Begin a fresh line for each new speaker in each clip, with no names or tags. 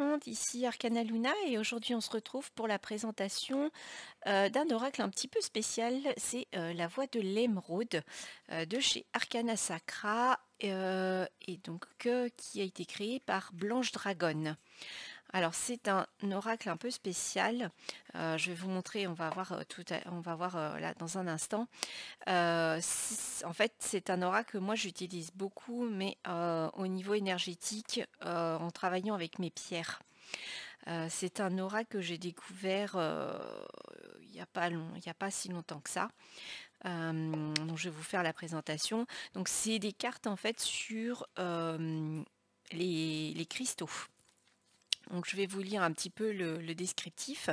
monde, ici Arcana Luna et aujourd'hui on se retrouve pour la présentation d'un oracle un petit peu spécial. C'est la voix de l'émeraude de chez Arcana Sacra et donc qui a été créé par Blanche Dragon. Alors c'est un oracle un peu spécial. Je vais vous montrer, on va voir on va voir là dans un instant. En fait, c'est un aura que moi j'utilise beaucoup, mais au niveau énergétique, en travaillant avec mes pierres. C'est un aura que j'ai découvert, il y a pas si longtemps que ça. Donc je vais vous faire la présentation. Donc c'est des cartes en fait sur, les cristaux. Donc je vais vous lire un petit peu le descriptif.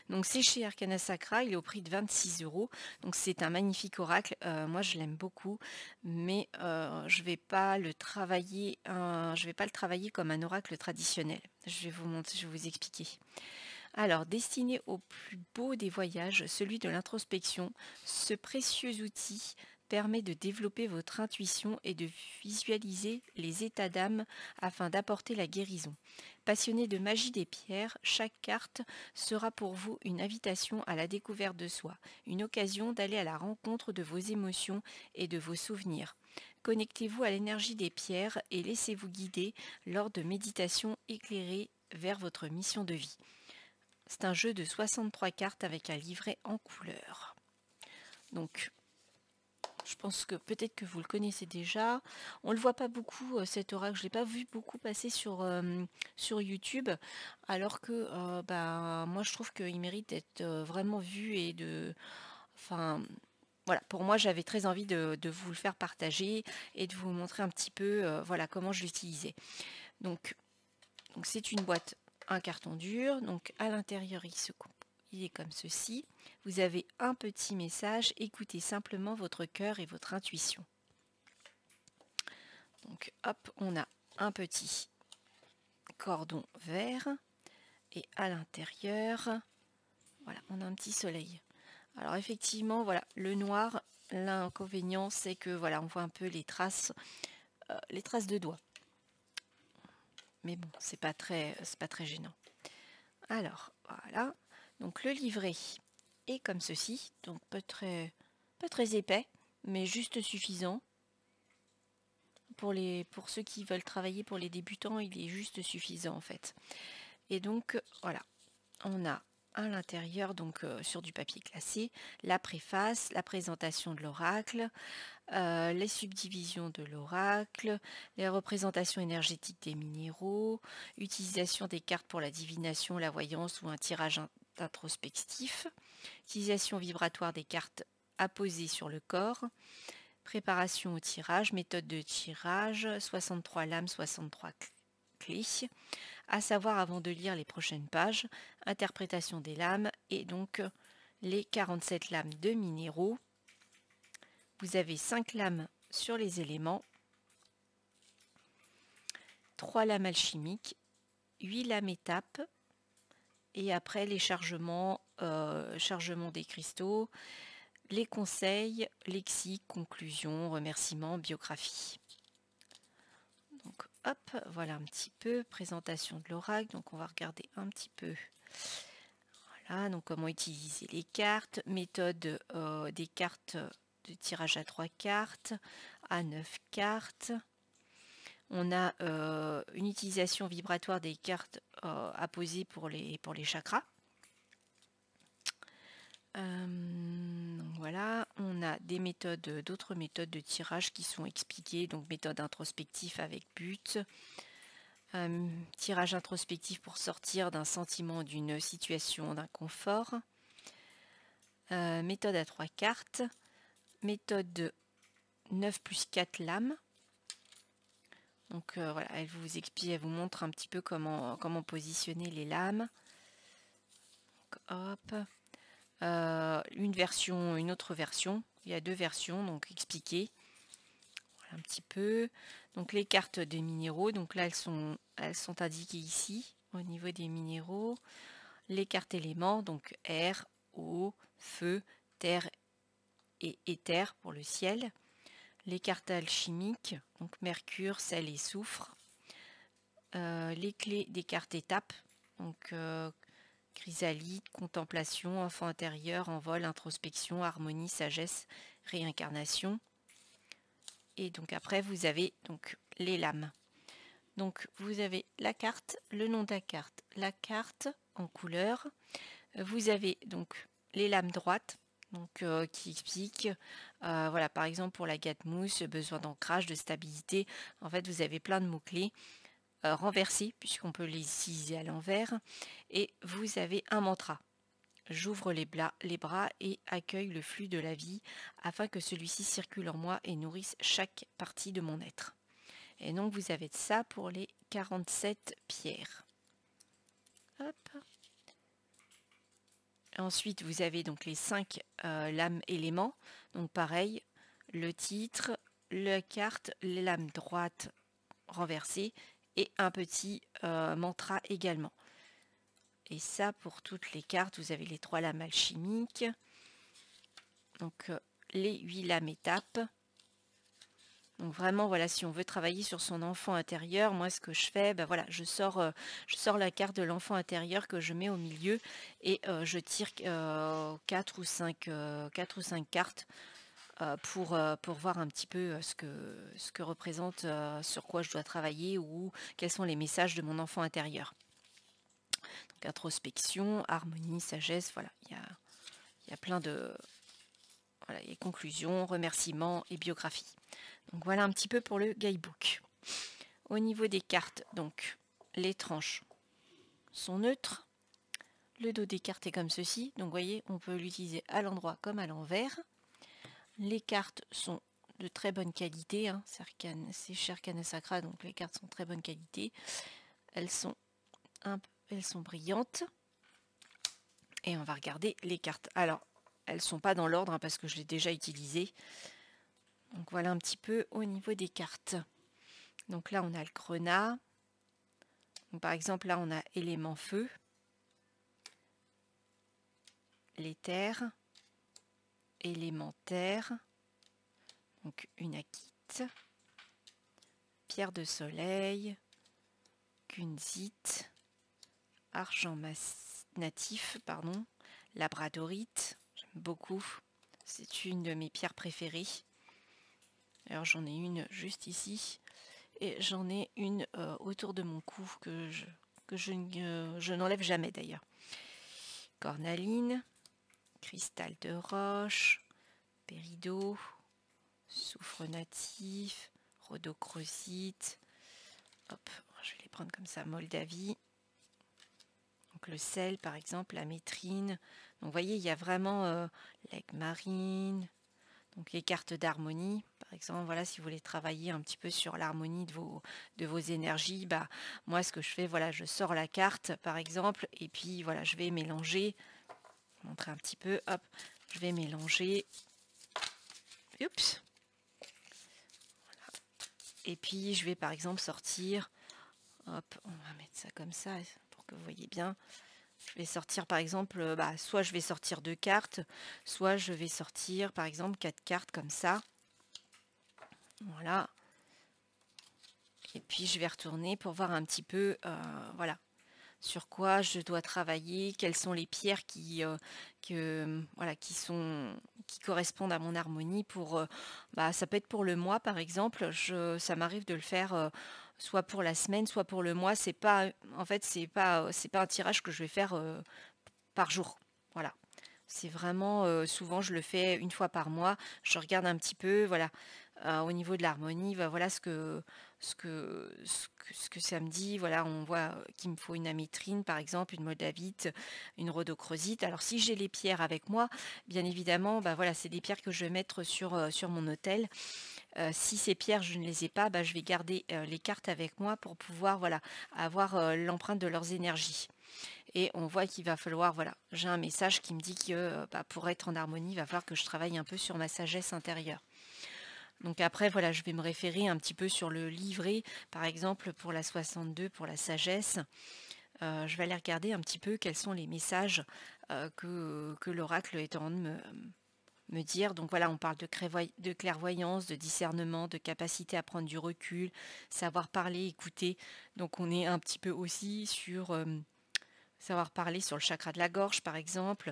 Donc c'est chez Arcana Sacra, il est au prix de 26 €. Donc c'est un magnifique oracle. Moi je l'aime beaucoup, mais je vais pas le travailler comme un oracle traditionnel. Je vais vous montrer, je vais vous expliquer. Alors, destiné au plus beau des voyages, celui de l'introspection, ce précieux outil permet de développer votre intuition et de visualiser les états d'âme afin d'apporter la guérison. Passionné de magie des pierres, chaque carte sera pour vous une invitation à la découverte de soi, une occasion d'aller à la rencontre de vos émotions et de vos souvenirs. Connectez-vous à l'énergie des pierres et laissez-vous guider lors de méditations éclairées vers votre mission de vie. C'est un jeu de 63 cartes avec un livret en couleur. Donc, je pense que peut-être que vous le connaissez déjà. On ne le voit pas beaucoup, cet oracle. Je ne l'ai pas vu beaucoup passer sur YouTube. Alors que moi, je trouve qu'il mérite d'être vraiment vu et de... Enfin, voilà, pour moi, j'avais très envie de vous le faire partager et de vous montrer un petit peu voilà, comment je l'utilisais. Donc c'est une boîte, un carton dur. Donc à l'intérieur, il est comme ceci. Vous avez un petit message. Écoutez simplement votre cœur et votre intuition. Donc hop, on a un petit cordon vert. Et à l'intérieur, voilà, on a un petit soleil. Alors effectivement, voilà, le noir, l'inconvénient, c'est que voilà, on voit un peu les traces de doigts. Mais bon, c'est pas très gênant. Alors, voilà. Donc le livret est comme ceci. Donc pas très épais, mais juste suffisant. Pour ceux qui veulent travailler pour les débutants, il est juste suffisant en fait. Et donc voilà, on a à l'intérieur, donc sur du papier glacé, la préface, la présentation de l'oracle, les subdivisions de l'oracle, les représentations énergétiques des minéraux, utilisation des cartes pour la divination, la voyance ou un tirage introspectif, utilisation vibratoire des cartes apposées sur le corps, préparation au tirage, méthode de tirage, 63 lames, 63 clés, à savoir avant de lire les prochaines pages, interprétation des lames et donc les 47 lames de minéraux. Vous avez 5 lames sur les éléments, 3 lames alchimiques, 8 lames étapes et après les chargements, chargement des cristaux, les conseils, lexique, conclusion, remerciements, biographie. Donc hop, voilà un petit peu, présentation de l'oracle. Donc on va regarder un petit peu. Voilà, donc comment utiliser les cartes, méthode des cartes de tirage à 3 cartes, à 9 cartes. On a une utilisation vibratoire des cartes à poser pour les chakras. Voilà, on a des méthodes, d'autres méthodes de tirage qui sont expliquées, donc méthode introspective avec but, tirage introspectif pour sortir d'un sentiment, d'une situation d'inconfort, méthode à 3 cartes, méthode de 9 plus 4 lames. Donc voilà, elle vous explique, elle vous montre un petit peu comment positionner les lames. Donc, hop. Une autre version. Il y a 2 versions, donc expliquées. Voilà un petit peu. Donc les cartes des minéraux, donc là elles sont indiquées ici au niveau des minéraux. Les cartes éléments, donc air, eau, feu, terre et éther pour le ciel. Les cartes alchimiques, donc mercure, sel et soufre. les clés des cartes étapes. Donc chrysalide, contemplation, enfant intérieur, envol, introspection, harmonie, sagesse, réincarnation. Et donc après vous avez donc les lames. Donc vous avez la carte, le nom de la carte en couleur. Vous avez donc les lames droites, donc qui expliquent, voilà, par exemple pour la gâte-mousse, besoin d'ancrage, de stabilité. En fait, vous avez plein de mots-clés. Renversés, puisqu'on peut les utiliser à l'envers. Et vous avez un mantra. J'ouvre les bras et accueille le flux de la vie afin que celui-ci circule en moi et nourrisse chaque partie de mon être. Et donc vous avez ça pour les 47 pierres. Hop. Ensuite vous avez donc les 5 lames éléments. Donc pareil, le titre, la carte, les lames droites renversées et un petit mantra également. Et ça, pour toutes les cartes, vous avez les 3 lames alchimiques, donc les 8 lames étapes. Donc vraiment, voilà, si on veut travailler sur son enfant intérieur, moi ce que je fais, ben voilà, je sors la carte de l'enfant intérieur que je mets au milieu et je tire 4 ou 5 cartes pour voir un petit peu ce que représente, sur quoi je dois travailler ou quels sont les messages de mon enfant intérieur. Donc introspection, harmonie, sagesse, voilà, il y a plein de... Voilà, il y a conclusions, remerciements et biographie. Donc voilà un petit peu pour le guidebook. Au niveau des cartes, donc les tranches sont neutres. Le dos des cartes est comme ceci. Donc vous voyez, on peut l'utiliser à l'endroit comme à l'envers. Les cartes sont de très bonne qualité. Hein. C'est chez Arcana Sacra, donc les cartes sont de très bonne qualité. Elles sont brillantes. Et on va regarder les cartes. Alors, elles ne sont pas dans l'ordre hein, parce que je l'ai déjà utilisé. Donc voilà un petit peu au niveau des cartes. Donc là, on a le grenat. Donc, par exemple, là, on a élément feu. L'éther. Élémentaire. Donc une akite. Pierre de soleil. Kunzite. Argent natif, pardon. Labradorite. J'aime beaucoup. C'est une de mes pierres préférées. Alors j'en ai une juste ici. Et j'en ai une autour de mon cou que je n'enlève jamais d'ailleurs. Cornaline, cristal de roche, péridot, soufre natif, rhodochrosite. Hop, je vais les prendre comme ça, Moldavie. Donc le sel par exemple, la métrine. Donc vous voyez, il y a vraiment l'aigle marine. Donc les cartes d'harmonie, par exemple, voilà, si vous voulez travailler un petit peu sur l'harmonie de vos énergies, bah moi ce que je fais, voilà, je sors la carte par exemple, et puis voilà, je vais mélanger, montrer un petit peu, hop, je vais mélanger, oups, voilà. Et puis je vais par exemple sortir, hop, on va mettre ça comme ça pour que vous voyez bien. Je vais sortir par exemple, soit je vais sortir 2 cartes, soit je vais sortir par exemple 4 cartes comme ça. Voilà. Et puis je vais retourner pour voir un petit peu, voilà, sur quoi je dois travailler, quelles sont les pierres voilà, qui correspondent à mon harmonie pour, ça peut être pour le mois par exemple. Ça m'arrive de le faire soit pour la semaine, soit pour le mois. C'est pas, en fait, c'est pas un tirage que je vais faire par jour. Voilà. C'est vraiment, souvent je le fais une fois par mois. Je regarde un petit peu, voilà, au niveau de l'harmonie, voilà ce que ça me dit. Voilà, on voit qu'il me faut une amétrine, par exemple, une moldavite, une rhodochrosite. Alors si j'ai les pierres avec moi, bien évidemment, voilà, c'est des pierres que je vais mettre sur mon autel. Si ces pierres, je ne les ai pas, je vais garder les cartes avec moi pour pouvoir, voilà, avoir l'empreinte de leurs énergies. Et on voit qu'il va falloir, voilà, j'ai un message qui me dit que pour être en harmonie, il va falloir que je travaille un peu sur ma sagesse intérieure. Donc après, voilà, je vais me référer un petit peu sur le livret, par exemple pour la 62, pour la sagesse. Je vais aller regarder un petit peu quels sont les messages que l'oracle est en train me dire. Donc voilà, on parle de clairvoyance, de discernement, de capacité à prendre du recul, savoir parler, écouter. Donc on est un petit peu aussi sur savoir parler sur le chakra de la gorge, par exemple.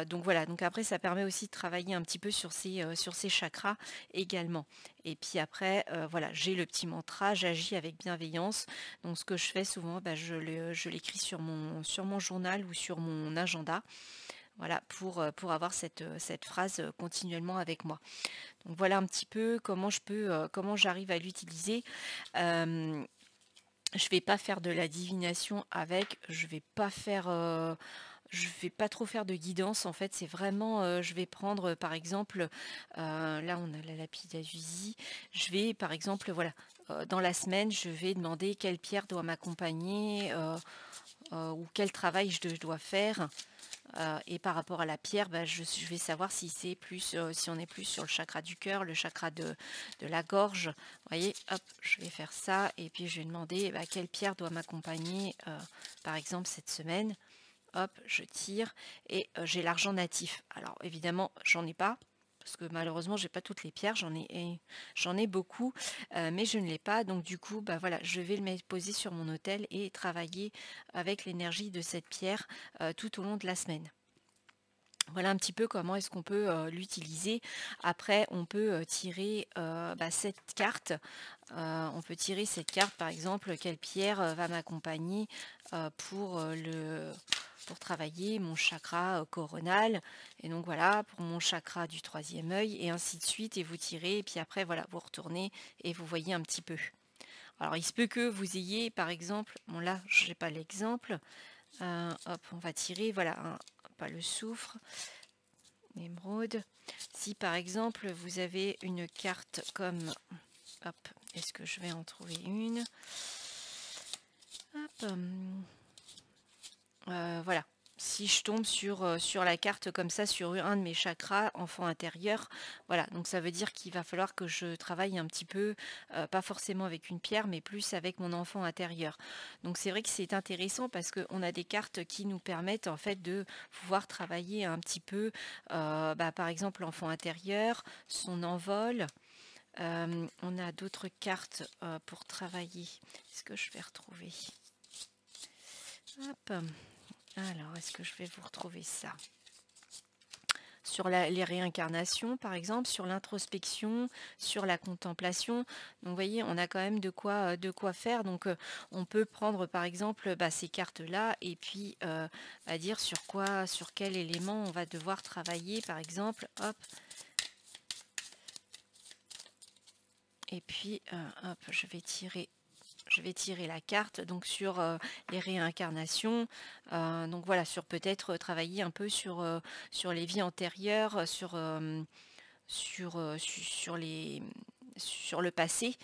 Donc voilà, donc après, ça permet aussi de travailler un petit peu sur ces chakras également. Et puis après, voilà, j'ai le petit mantra, j'agis avec bienveillance. Donc ce que je fais souvent, bah, je l'écris sur mon journal ou sur mon agenda. Voilà, pour avoir cette phrase continuellement avec moi. Donc voilà un petit peu comment j'arrive à l'utiliser. Euh, je vais pas faire de la divination avec, je vais pas trop faire de guidance en fait, c'est vraiment, je vais prendre, par exemple, là on a la lapis lazuli, je vais par exemple, voilà, dans la semaine, je vais demander quelle pierre doit m'accompagner, ou quel travail je dois faire. Et par rapport à la pierre, bah, je vais savoir si c'est plus, si on est plus sur le chakra du cœur, le chakra de la gorge. Vous voyez, hop, je vais faire ça et puis je vais demander bah, quelle pierre doit m'accompagner, par exemple cette semaine. Hop, je tire et j'ai l'argent natif. Alors évidemment, j'en ai pas. Parce que malheureusement, j'ai pas toutes les pierres, j'en ai beaucoup, mais je ne l'ai pas. Donc du coup, bah voilà, je vais le mettre poser sur mon autel et travailler avec l'énergie de cette pierre tout au long de la semaine. Voilà un petit peu comment est-ce qu'on peut l'utiliser. Après, on peut tirer bah, cette carte. On peut tirer cette carte, par exemple, quelle pierre va m'accompagner pour travailler mon chakra coronal. Et donc voilà, pour mon chakra du troisième œil, et ainsi de suite. Et vous tirez, et puis après, voilà, vous retournez et vous voyez un petit peu. Alors, il se peut que vous ayez, par exemple, bon là, je n'ai pas l'exemple. Hop, on va tirer, voilà, pas le soufre. Émeraude. Si par exemple vous avez une carte comme, hop, est-ce que je vais en trouver une? Hop, voilà. Si je tombe sur la carte comme ça, sur un de mes chakras, enfant intérieur, voilà, donc ça veut dire qu'il va falloir que je travaille un petit peu, pas forcément avec une pierre, mais plus avec mon enfant intérieur. Donc c'est vrai que c'est intéressant parce qu'on a des cartes qui nous permettent en fait de pouvoir travailler un petit peu, bah, par exemple l'enfant intérieur, son envol. On a d'autres cartes pour travailler. Est-ce que je vais retrouver? Hop. Alors, est-ce que je vais vous retrouver ça? Sur les réincarnations, par exemple, sur l'introspection, sur la contemplation. Donc, vous voyez, on a quand même de quoi faire. Donc, on peut prendre, par exemple, bah, ces cartes-là et puis bah, dire sur quel élément on va devoir travailler, par exemple. Hop. Et puis, hop, je vais tirer la carte donc sur les réincarnations. Donc voilà, sur peut-être travailler un peu sur les vies antérieures, sur le passé.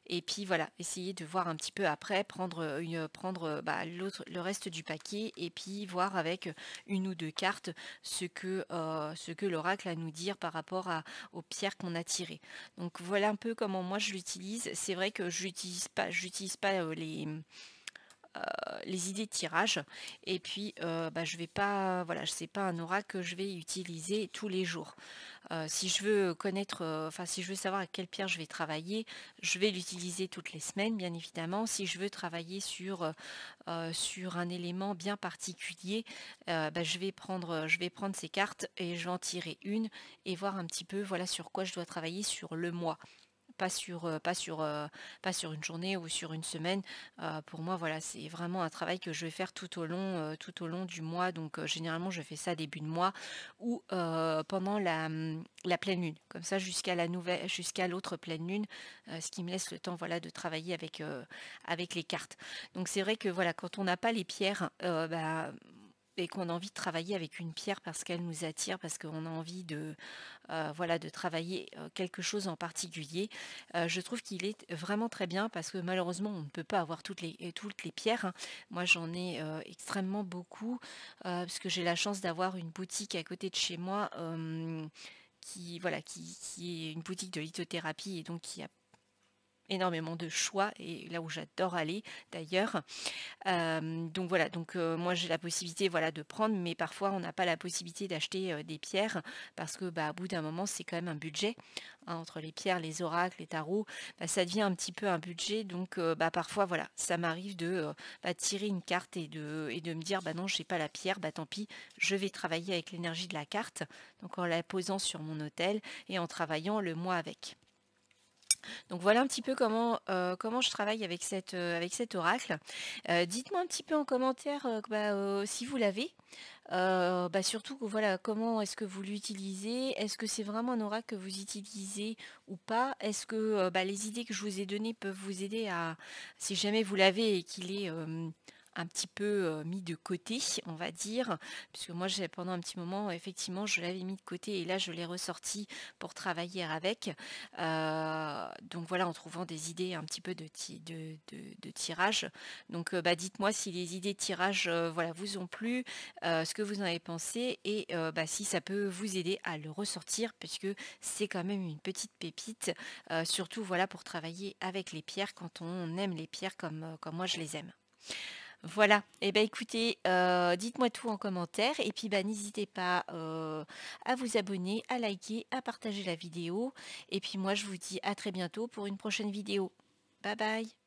Et puis voilà, essayer de voir un petit peu après, prendre bah, le reste du paquet et puis voir avec une ou deux cartes ce que l'oracle a à nous dire par rapport aux pierres qu'on a tirées. Donc voilà un peu comment moi je l'utilise. C'est vrai que j'utilise pas les idées de tirage et puis bah, je vais pas, voilà, c'est pas un oracle que je vais utiliser tous les jours. Si je veux connaître, enfin si je veux savoir à quelle pierre je vais travailler, je vais l'utiliser toutes les semaines, bien évidemment. Si je veux travailler sur un élément bien particulier, bah, je vais prendre ces cartes et je vais en tirer une et voir un petit peu, voilà, sur quoi je dois travailler sur le mois. Pas sur une journée ou sur une semaine. Pour moi, voilà, c'est vraiment un travail que je vais faire tout au long du mois. Donc, généralement, je fais ça début de mois ou pendant la pleine lune. Comme ça, jusqu'à l'autre pleine lune, ce qui me laisse le temps, voilà, de travailler avec les cartes. Donc, c'est vrai que voilà, quand on n'a pas les pierres, bah, et qu'on a envie de travailler avec une pierre parce qu'elle nous attire, parce qu'on a envie voilà, de travailler quelque chose en particulier. Je trouve qu'il est vraiment très bien parce que malheureusement, on ne peut pas avoir toutes les pierres, hein. Moi, j'en ai extrêmement beaucoup parce que j'ai la chance d'avoir une boutique à côté de chez moi qui est une boutique de lithothérapie et donc qui a énormément de choix et là où j'adore aller d'ailleurs. Donc voilà, donc moi j'ai la possibilité, voilà, de prendre, mais parfois on n'a pas la possibilité d'acheter, des pierres parce que, bah, à bout d'un moment, c'est quand même un budget, hein, entre les pierres, les oracles, les tarots, bah, ça devient un petit peu un budget donc bah, parfois voilà, ça m'arrive de, bah, tirer une carte et de me dire: «Bah non, j'ai pas la pierre, bah tant pis, je vais travailler avec l'énergie de la carte», donc en la posant sur mon autel et en travaillant le mois avec. Donc voilà un petit peu comment je travaille avec cet oracle. Dites-moi un petit peu en commentaire, bah, si vous l'avez. Bah, surtout que voilà, comment est-ce que vous l'utilisez? Est-ce que c'est vraiment un oracle que vous utilisez ou pas? Est-ce que, bah, les idées que je vous ai données peuvent vous aider à si jamais vous l'avez et qu'il est, un petit peu, mis de côté, on va dire, puisque moi j'ai pendant un petit moment, effectivement, je l'avais mis de côté et là je l'ai ressorti pour travailler avec. Donc voilà, en trouvant des idées un petit peu de tirage. Donc, bah, dites-moi si les idées de tirage, voilà, vous ont plu, ce que vous en avez pensé et bah, si ça peut vous aider à le ressortir puisque c'est quand même une petite pépite, surtout voilà pour travailler avec les pierres quand on aime les pierres comme moi je les aime. Voilà, et ben écoutez, dites-moi tout en commentaire et puis, bah, n'hésitez pas, à vous abonner, à liker, à partager la vidéo et puis moi je vous dis à très bientôt pour une prochaine vidéo. Bye bye.